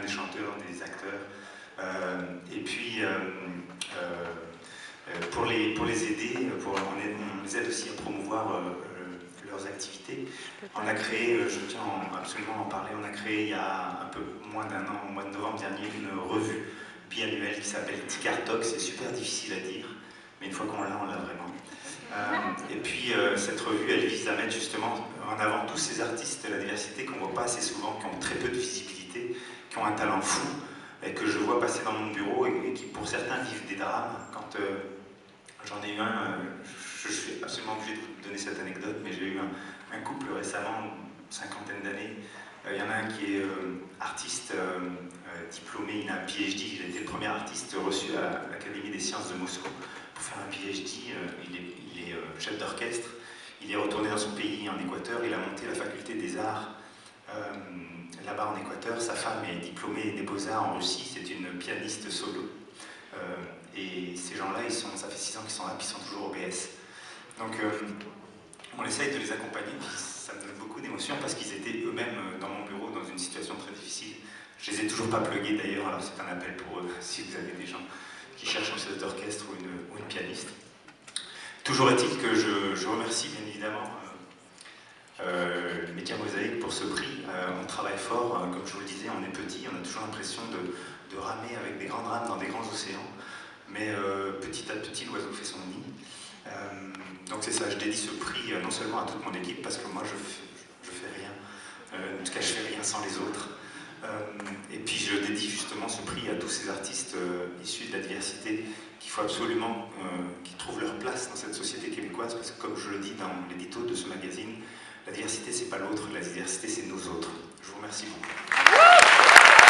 des chanteurs, des acteurs, et puis pour les aider, on les aide aussi à promouvoir leurs activités. On a créé, je tiens absolument à en parler, on a créé il y a un peu moins d'un an, au mois de novembre dernier, une revue biannuelle qui s'appelle Ticartoc. C'est super difficile à dire, mais une fois qu'on l'a, on l'a vraiment. Et puis cette revue, elle vise à mettre justement en avant tous ces artistes de la diversité qu'on ne voit pas assez souvent, qui ont très peu de visibilité, qui ont un talent fou, et que je vois passer dans mon bureau et qui pour certains vivent des drames. Quand j'en ai eu un, je suis absolument obligé de vous donner cette anecdote, mais j'ai eu un couple récemment, une cinquantaine d'années. Il y en a un qui est artiste diplômé, il a un PhD, il a été le premier artiste reçu à l'Académie des sciences de Moscou pour faire un PhD. Il est chef d'orchestre, il est retourné dans son pays en Équateur, il a monté la faculté des arts là-bas en Équateur. Sa femme est diplômée des Beaux-Arts en Russie, c'est une pianiste solo. Et ces gens-là, ça fait 6 ans qu'ils sont là, puis ils sont toujours au BS. Donc on essaye de les accompagner, puis ça me donne beaucoup d'émotion parce qu'ils étaient eux-mêmes dans mon bureau dans une situation très difficile. Je les ai toujours pas plugués d'ailleurs, alors c'est un appel pour eux, si vous avez des gens qui cherchent un chef d'orchestre ou une pianiste. Toujours est-il que je remercie bien évidemment les Médias Mosaïques pour ce prix. On travaille fort, comme je vous le disais, on est petit, on a toujours l'impression de ramer avec des grandes rames dans des grands océans, mais petit à petit l'oiseau fait son nid. Donc c'est ça, je dédie ce prix non seulement à toute mon équipe, parce que moi je fais rien, en tout cas je fais rien sans les autres, et puis je dédie justement ce prix à tous ces artistes issus de la diversité qu'il faut absolument qu'ils trouvent leur place dans cette société québécoise, parce que comme je le dis dans l'édito de ce magazine, la diversité c'est pas l'autre, la diversité c'est nous autres. Je vous remercie beaucoup.